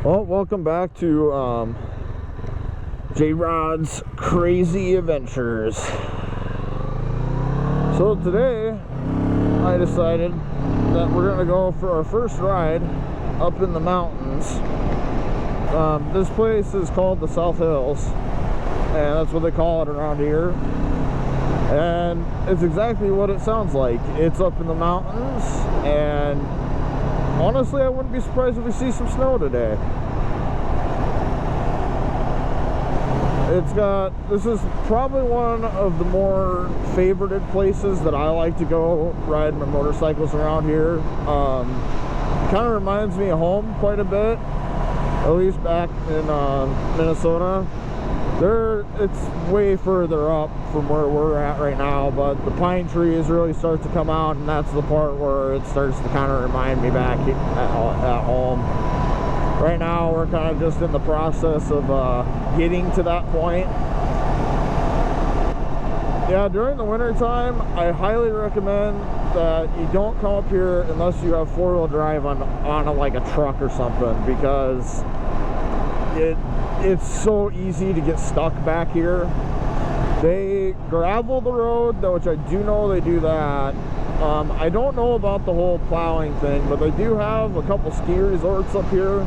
Well, welcome back to J-Rod's Crazy Adventures. So today I decided that we're going to go for our first ride up in the mountains. This place is called the South Hills, and that's what they call it around here. And it's exactly what it sounds like. It's up in the mountains, and honestly, I wouldn't be surprised if we see some snow today. This is probably one of the more favorited places that I like to go ride my motorcycles around here. Kind of reminds me of home quite a bit, at least back in Minnesota. It's way further up from where we're at right now, but the pine trees really start to come out, and that's the part where it starts to kind of remind me back at home. Right now we're kind of just in the process of getting to that point. Yeah, during the winter time, I highly recommend that you don't come up here unless you have four-wheel drive on like a truck or something, because it's so easy to get stuck back here. They gravel the road, which I do know they do that. I don't know about the whole plowing thing, but they do have a couple ski resorts up here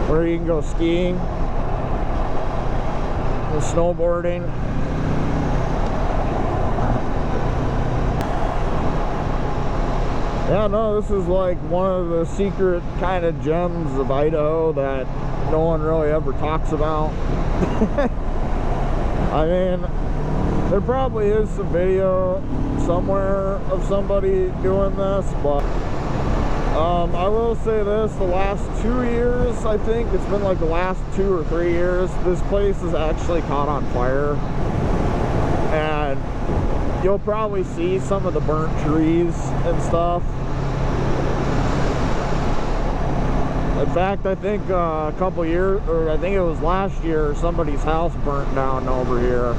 where you can go skiing and snowboarding. Yeah, no, this is like one of the secret kind of gems of Idaho that no one really ever talks about. I mean, there probably is some video somewhere of somebody doing this, but I will say this, the last 2 years, I think it's been like the last 2 or 3 years, this place is actually caught on fire, and you'll probably see some of the burnt trees and stuff. In fact, I think a couple years, or I think it was last year, somebody's house burnt down over here.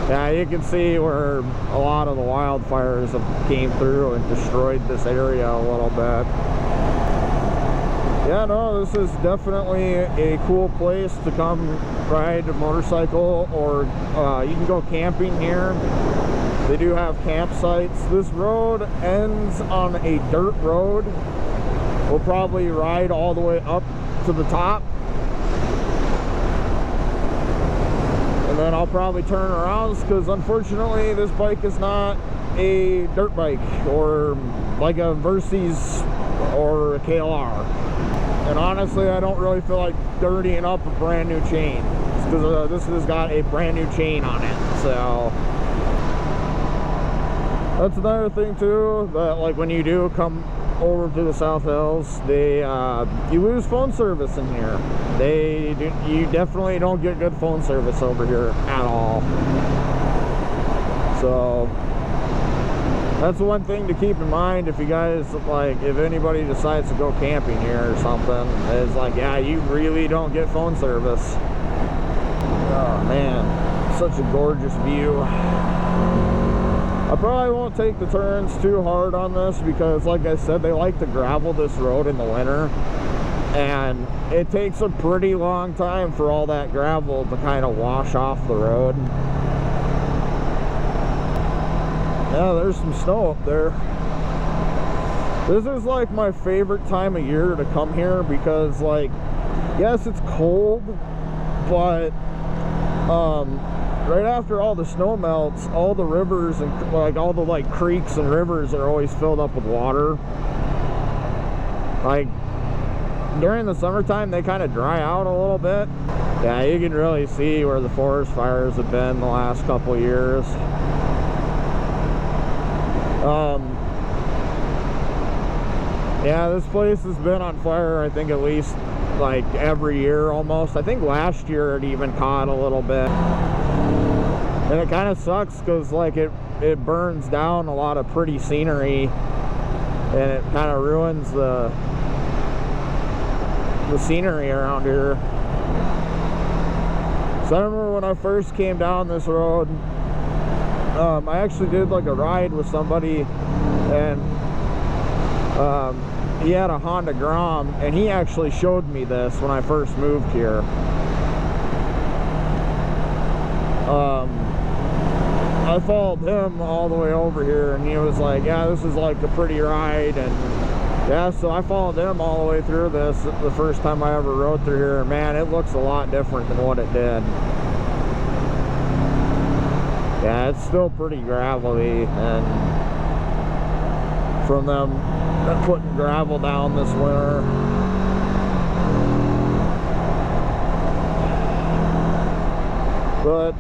Yeah, you can see where a lot of the wildfires have came through and destroyed this area a little bit. Yeah, no, this is definitely a cool place to come ride a motorcycle, or you can go camping here. They do have campsites. This road ends on a dirt road. We'll probably ride all the way up to the top, and then I'll probably turn around, because unfortunately this bike is not a dirt bike or like a Versys or a KLR, and honestly I don't really feel like dirtying up a brand new chain, because this has got a brand new chain on it. So that's another thing too, that like when you do come over to the South Hills, you lose phone service in here. You definitely don't get good phone service over here at all. So that's one thing to keep in mind if you guys, like, if anybody decides to go camping here or something, is like, yeah, you really don't get phone service. Oh man, such a gorgeous view. I probably won't take the turns too hard on this, because like I said, they like to gravel this road in the winter, and it takes a pretty long time for all that gravel to kind of wash off the road. Yeah, there's some snow up there. This is like my favorite time of year to come here, because like, yes, it's cold, but right after all the snow melts, all the rivers and like all the like creeks and rivers are always filled up with water. Like during the summertime, they kind of dry out a little bit. Yeah, you can really see where the forest fires have been the last couple of years. Yeah, this place has been on fire, I think, at least like every year almost. I think last year it even caught a little bit. And it kind of sucks, because like it burns down a lot of pretty scenery, and it kind of ruins the scenery around here. So I remember when I first came down this road, I actually did like a ride with somebody, and he had a Honda Grom, and he actually showed me this when I first moved here. I followed him all the way over here, and he was like, yeah, this is like a pretty ride. And yeah, so I followed him all the way through this the first time I ever rode through here, and man, it looks a lot different than what it did. Yeah, it's still pretty gravelly, and from them putting gravel down this winter. But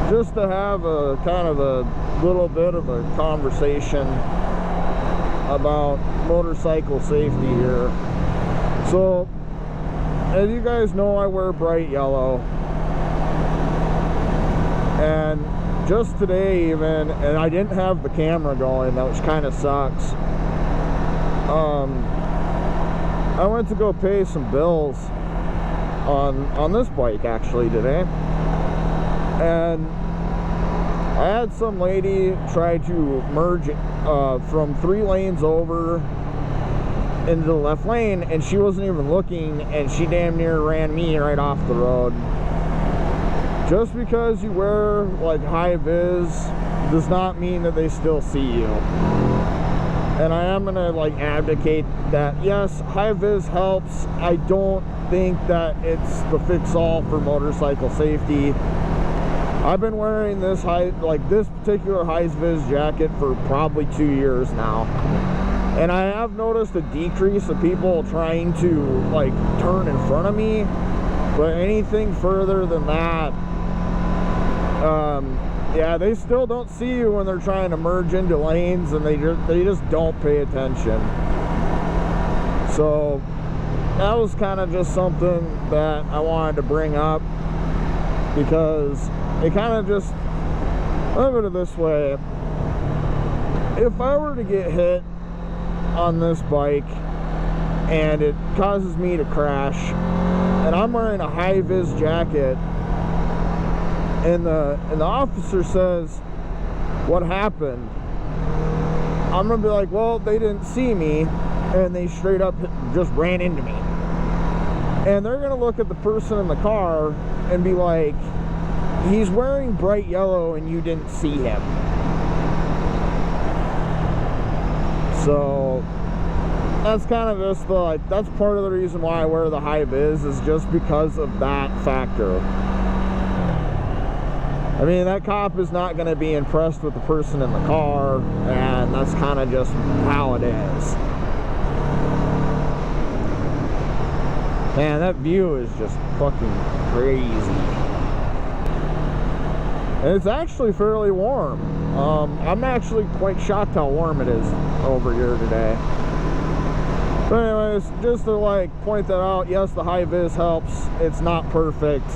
just to have a kind of a little bit of a conversation about motorcycle safety here. So, as you guys know, I wear bright yellow. And just today even, and I didn't have the camera going, which kind of sucks. I went to go pay some bills on this bike actually today, and I had some lady try to merge from 3 lanes over into the left lane, and she wasn't even looking, and she damn near ran me right off the road. Just because you wear like high vis does not mean that they still see you. And I am gonna like advocate that yes, high vis helps. I don't think that it's the fix-all for motorcycle safety. I've been wearing this this particular high vis jacket for probably 2 years now, and I have noticed a decrease of people trying to like turn in front of me. But anything further than that, yeah, they still don't see you when they're trying to merge into lanes, and they just don't pay attention. So that was kind of just something that I wanted to bring up, because it kind of just, look at it this way: if I were to get hit on this bike and it causes me to crash, and I'm wearing a high vis jacket, and the officer says, what happened? I'm gonna be like, well, they didn't see me, and they straight up just ran into me. And they're gonna look at the person in the car and be like, he's wearing bright yellow and you didn't see him. So that's kind of just that's part of the reason why I wear the high vis, is just because of that factor. I mean, that cop is not going to be impressed with the person in the car, and that's kind of just how it is. Man, that view is just fucking crazy. And it's actually fairly warm. I'm actually quite shocked how warm it is over here today. But anyways, just to like point that out, yes, the high vis helps. It's not perfect.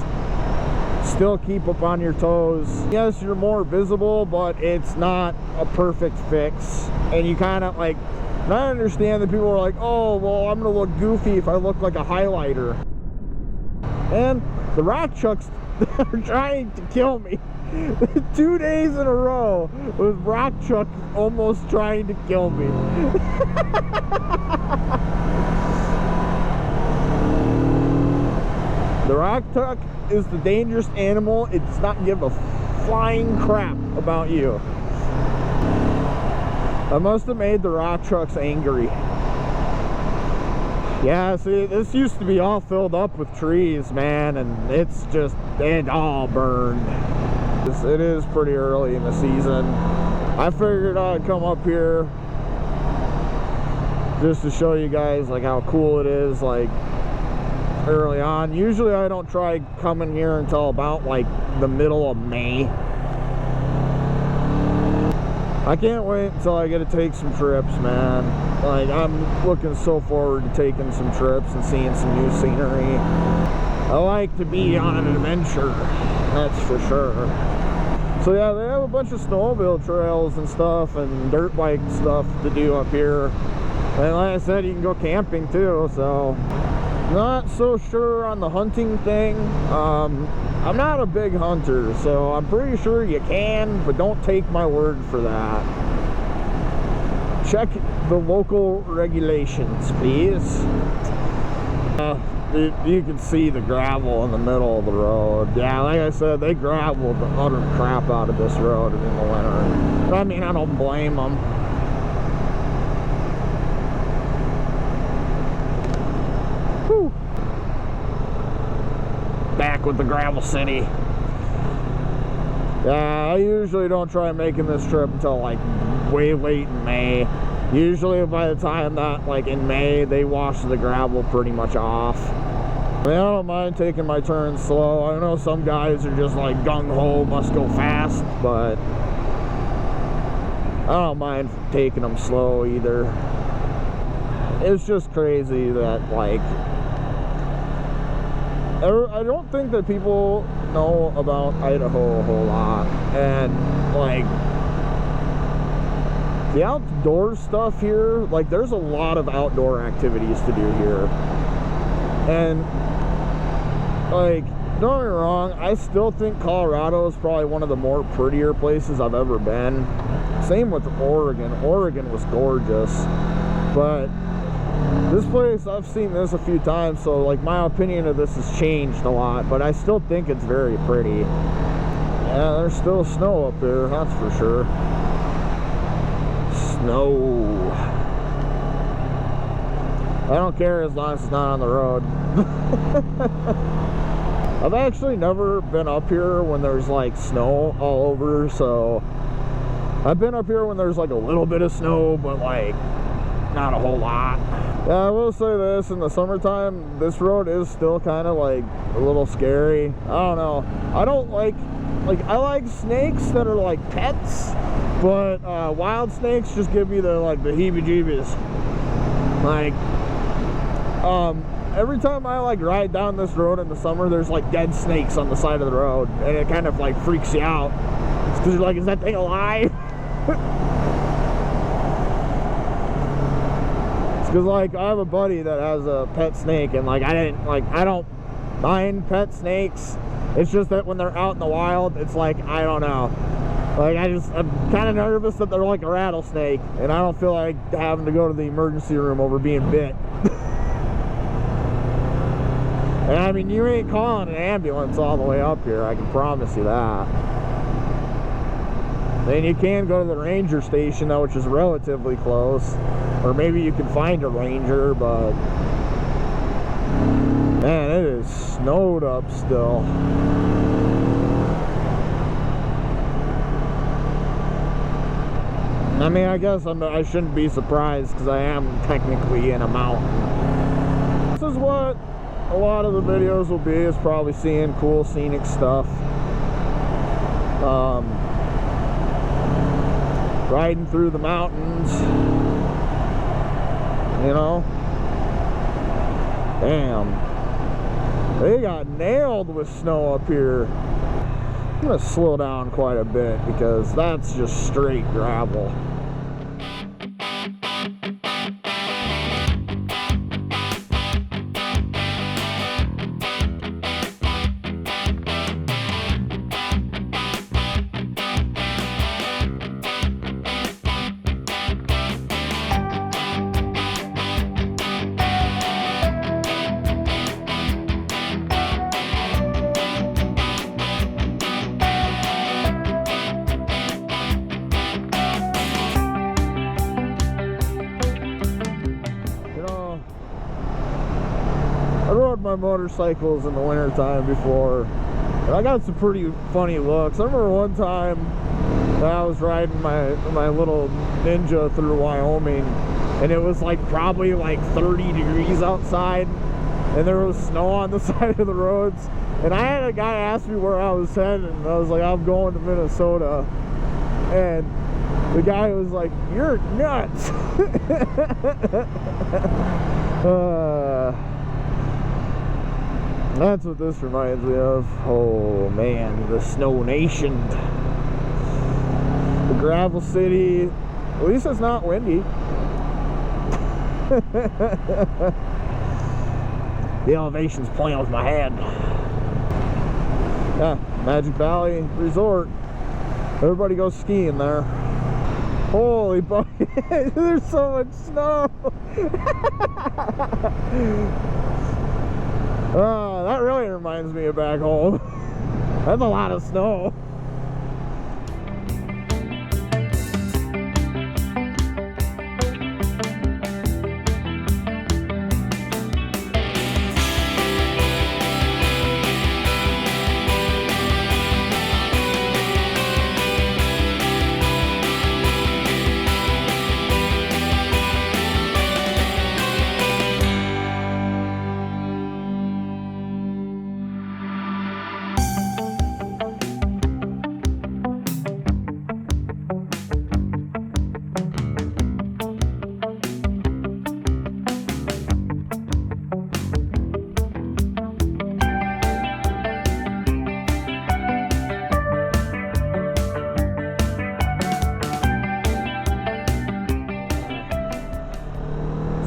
Still keep up on your toes. Yes, you're more visible, but it's not a perfect fix. And you kind of like, and I understand that people are like, oh, well, I'm gonna look goofy if I look like a highlighter. And the rock chucks are trying to kill me. 2 days in a row with rock chuck almost trying to kill me. The rock chuck is the dangerous animal. It does not give a flying crap about you. I must have made the rock trucks angry. Yeah, see, this used to be all filled up with trees, man, and it's just, it all burned. It is pretty early in the season. I figured I'd come up here just to show you guys like how cool it is like early on. Usually I don't try coming here until about like the middle of May. I can't wait until I get to take some trips, man. Like, I'm looking so forward to taking some trips and seeing some new scenery. I like to be on an adventure, that's for sure. So yeah, they have a bunch of snowmobile trails and stuff and dirt bike stuff to do up here. And like I said, you can go camping too, so not so sure on the hunting thing. I'm not a big hunter, so I'm pretty sure you can, but don't take my word for that. check the local regulations, please. You can see the gravel in the middle of the road. Yeah, like I said, they graveled the utter crap out of this road in the winter. I mean, I don't blame them. Whew. Back with the gravel city. Yeah, I usually don't try making this trip until like way late in May. Usually by the time that, like in May, they wash the gravel pretty much off. I mean, I don't mind taking my turns slow. I know some guys are just like gung-ho, must go fast, but I don't mind taking them slow either. It's just crazy that, like, I don't think that people know about Idaho a whole lot, and like the outdoor stuff here, like there's a lot of outdoor activities to do here. And like, don't get me wrong, I still think Colorado is probably one of the more prettier places I've ever been. Same with Oregon. Oregon was gorgeous, but this place, I've seen this a few times, so like my opinion of this has changed a lot, but I still think it's very pretty. Yeah, there's still snow up there, that's for sure. Snow. I don't care as long as it's not on the road. I've actually never been up here when there's like snow all over, so I've been up here when there's like a little bit of snow, but like not a whole lot. Yeah, I will say this, in the summertime, this road is still kind of like a little scary. I don't know. I don't like I like snakes that are like pets, but wild snakes just give me the heebie-jeebies. Like, every time I like ride down this road in the summer, there's like dead snakes on the side of the road, and it kind of like freaks you out. It's because you're like, is that thing alive? Because like I have a buddy that has a pet snake, and like I don't mind pet snakes. It's just that when they're out in the wild, it's like, I don't know, like I'm kind of nervous that they're like a rattlesnake, and I don't feel like having to go to the emergency room over being bit. And I mean, you ain't calling an ambulance all the way up here, I can promise you that. Then you can go to the ranger station though, which is relatively close, or maybe you can find a ranger, but man, it is snowed up still. I mean, I guess I shouldn't be surprised because I am technically in a mountain. This is what a lot of the videos will be, is probably seeing cool scenic stuff. Riding through the mountains, you know. Damn, they got nailed with snow up here. I'm gonna slow down quite a bit because that's just straight gravel. I rode my motorcycles in the wintertime before, and I got some pretty funny looks. I remember one time that I was riding my little Ninja through Wyoming, and it was like probably like 30 degrees outside, and there was snow on the side of the roads, and I had a guy ask me where I was headed, and I was like, I'm going to Minnesota, and the guy was like, you're nuts. That's what this reminds me of. Oh man, the Snow Nation. The gravel city. At least it's not windy. The elevation's playing with my head. Yeah, Magic Valley Resort. Everybody goes skiing there. Holy bucket, there's so much snow. Oh, that really reminds me of back home. That's a lot of snow.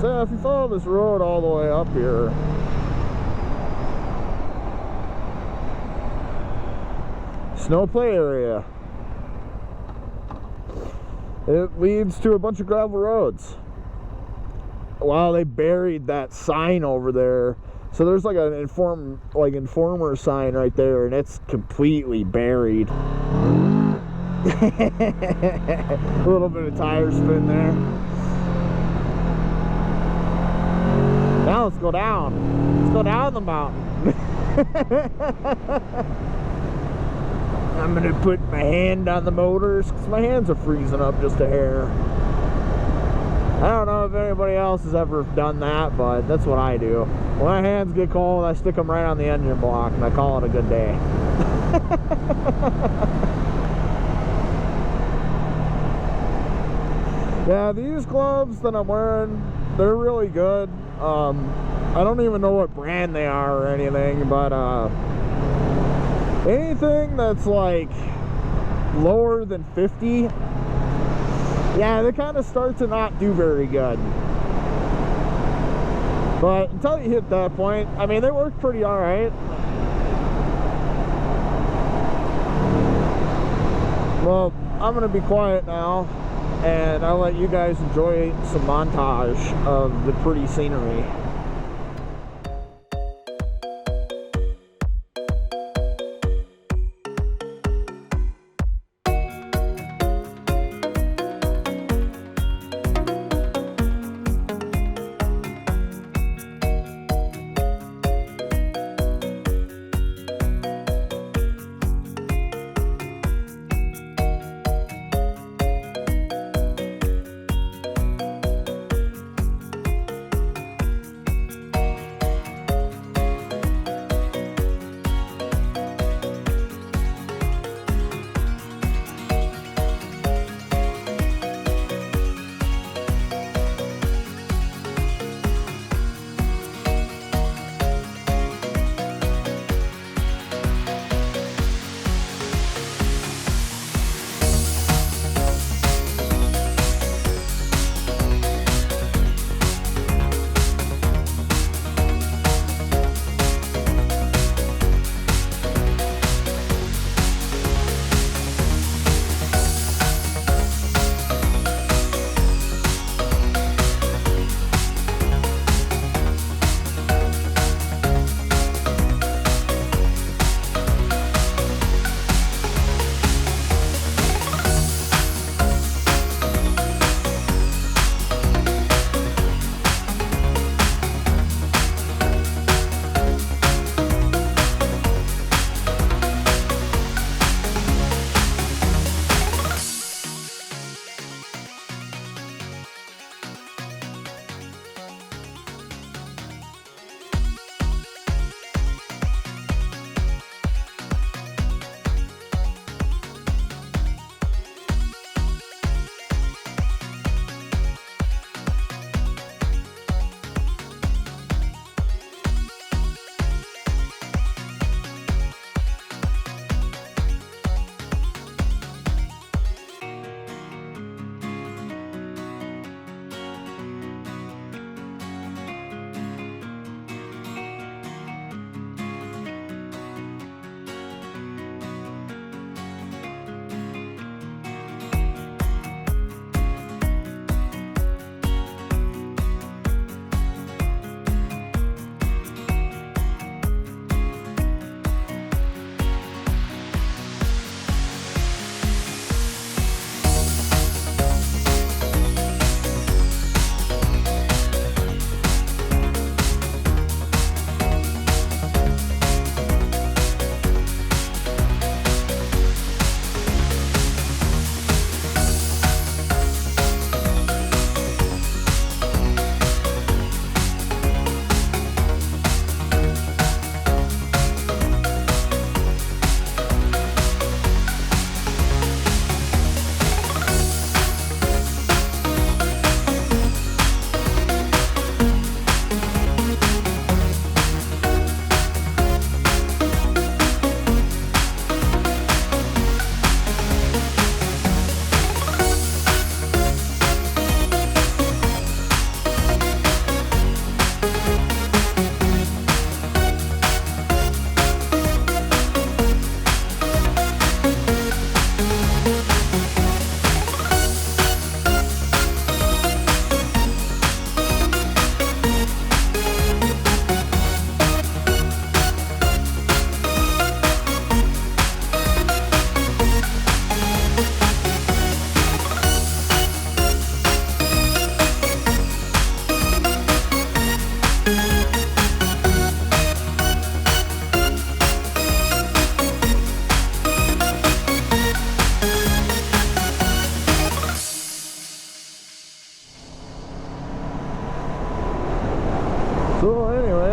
So if you follow this road all the way up here, snow play area. It leads to a bunch of gravel roads. Wow, they buried that sign over there. So there's like an informer sign right there, and it's completely buried. A little bit of tire spin there. Now let's go down. Let's go down the mountain. I'm gonna put my hand on the motors because my hands are freezing up just a hair. I don't know if anybody else has ever done that, but that's what I do. When my hands get cold, I stick them right on the engine block and I call it a good day. Yeah, these gloves that I'm wearing, they're really good. I don't even know what brand they are or anything, but anything that's like lower than 50, yeah, they kind of start to not do very good. But until you hit that point, I mean, they work pretty alright. Well, I'm gonna be quiet now, and I'll let you guys enjoy some montage of the pretty scenery.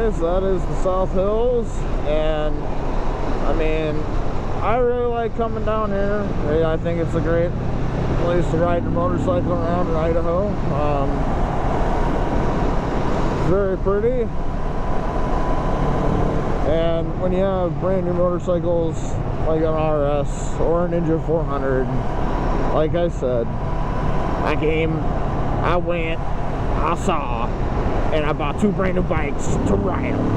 guys, that is the South Hills, and I mean, I really like coming down here. I think it's a great place to ride your motorcycle around in Idaho. Very pretty, and when you have brand new motorcycles like an RS or a Ninja 400, like I said, I came, I went, I saw, and I bought 2 brand new bikes to ride them.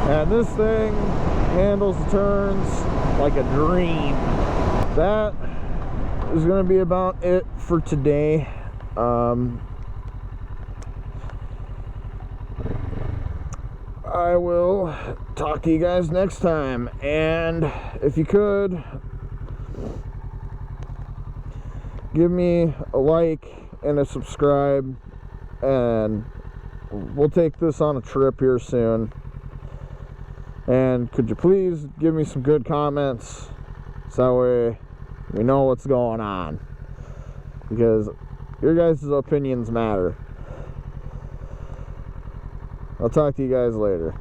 And this thing handles the turns like a dream. That is going to be about it for today. I will talk to you guys next time, and if you could give me a like and a subscribe, and we'll take this on a trip here soon. And could you please give me some good comments so that way we know what's going on, because your guys' opinions matter. I'll talk to you guys later.